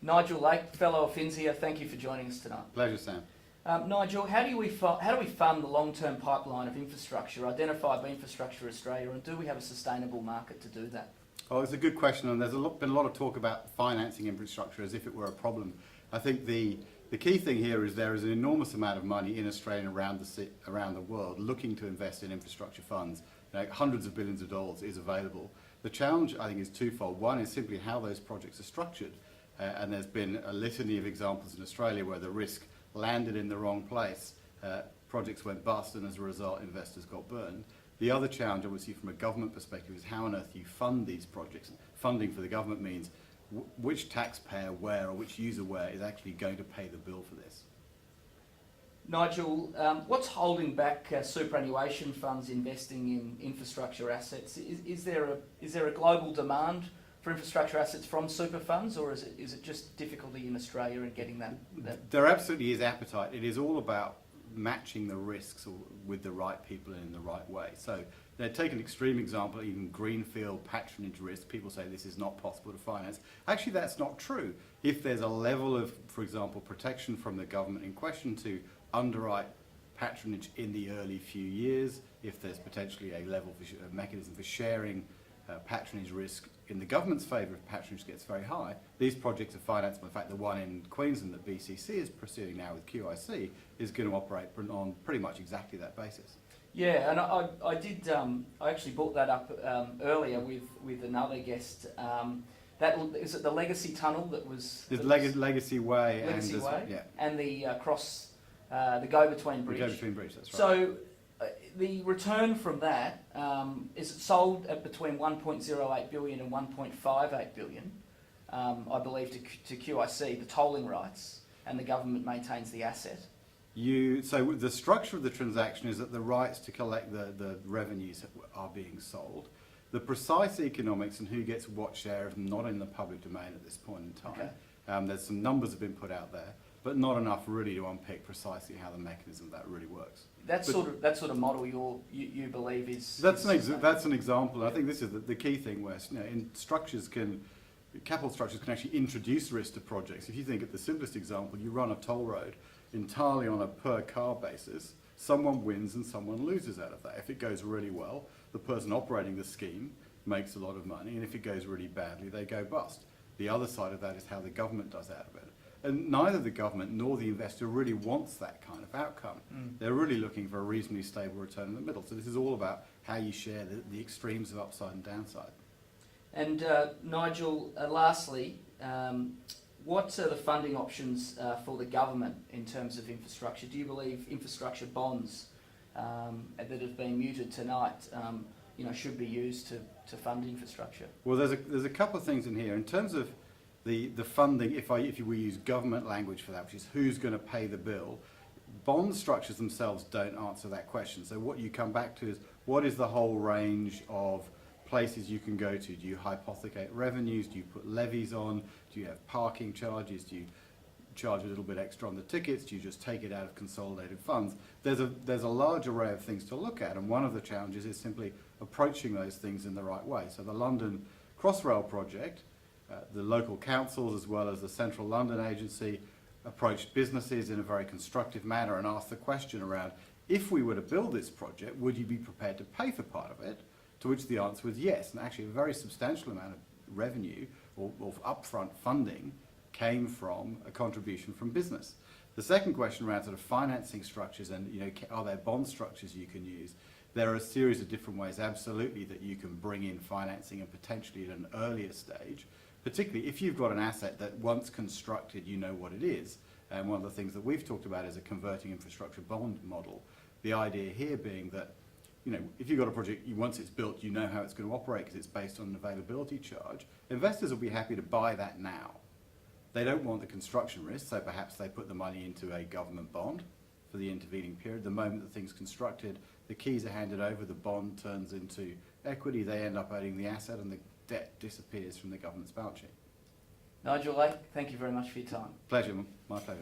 Nigel Lake, fellow Fins here, thank you for joining us tonight. Pleasure, Sam. Nigel, how do we fund the long-term pipeline of infrastructure identified by Infrastructure Australia, and do we have a sustainable market to do that? Oh, it's a good question, and there's been a lot of talk about financing infrastructure as if it were a problem. I think the key thing here is there is an enormous amount of money in Australia and around the world looking to invest in infrastructure funds. Hundreds of billions of dollars is available. The challenge, I think, is twofold. One is simply how those projects are structured, and there's been a litany of examples in Australia where the risk landed in the wrong place, projects went bust, and as a result investors got burned. The other challenge, obviously, from a government perspective is how on earth you fund these projects. Funding for the government means which taxpayer where or which user where is actually going to pay the bill for this. Nigel, what's holding back superannuation funds investing in infrastructure assets? Is there a global demand for infrastructure assets from super funds, or is it just difficulty in Australia in getting that? There absolutely is appetite. It is all about matching the risks with the right people and in the right way. So take an extreme example, even greenfield patronage risk. People say this is not possible to finance. Actually, that's not true. If there's a level of, for example, protection from the government in question to underwrite patronage in the early few years, if there's potentially a mechanism for sharing patronage risk in the government's favour if patronage gets very high, these projects are financed. In fact, the one in Queensland that BCC is pursuing now with QIC is going to operate on pretty much exactly that basis. Yeah, and I actually brought that up earlier with another guest. Is it the Legacy Tunnel that was? There's Legacy Way, and the the go-between bridge. The go-between bridge, that's right. So the return from that is it sold at between 1.08 billion and 1.58 billion, I believe, to QIC, the tolling rights, and the government maintains the asset. So the structure of the transaction is that the rights to collect the revenues are being sold. The precise economics and who gets what share is not in the public domain at this point in time. Okay. There's some numbers have been put out there, but not enough really to unpick precisely how the mechanism of that really works. That sort of model you believe is... That's an example. I think this is the key thing where capital structures can actually introduce risk to projects. If you think at the simplest example, you run a toll road entirely on a per car basis, someone wins and someone loses out of that. If it goes really well, the person operating the scheme makes a lot of money, and if it goes really badly, they go bust. The other side of that is how the government does out of it. And neither the government nor the investor really wants that kind of outcome. They're really looking for a reasonably stable return in the middle. So this is all about how you share the extremes of upside and downside. And Nigel, lastly, what are the funding options for the government in terms of infrastructure? Do you believe infrastructure bonds that have been mooted tonight should be used to fund infrastructure? Well, there's a couple of things in here. In terms of the funding, if we use government language for that, which is who's going to pay the bill, bond structures themselves don't answer that question. So what you come back to is what is the whole range of places you can go to? Do you hypothecate revenues? Do you put levies on? Do you have parking charges? Do you charge a little bit extra on the tickets? Do you just take it out of consolidated funds? There's a large array of things to look at, and one of the challenges is simply approaching those things in the right way. So the London Crossrail project, the local councils as well as the Central London Agency approached businesses in a very constructive manner and asked the question around, if we were to build this project, would you be prepared to pay for part of it? To which the answer was yes, and actually a very substantial amount of revenue or upfront funding came from a contribution from business. The second question around sort of financing structures and are there bond structures you can use? There are a series of different ways, absolutely, that you can bring in financing and potentially at an earlier stage, particularly if you've got an asset that once constructed, you know what it is. And one of the things that we've talked about is a converting infrastructure bond model. The idea here being that if you've got a project, once it's built, you know how it's going to operate because it's based on an availability charge. Investors will be happy to buy that now. They don't want the construction risk, so perhaps they put the money into a government bond for the intervening period. The moment the thing's constructed, the keys are handed over, the bond turns into equity, they end up owning the asset, and the debt disappears from the government's balance sheet. Nigel Lake, thank you very much for your time. Pleasure, my pleasure.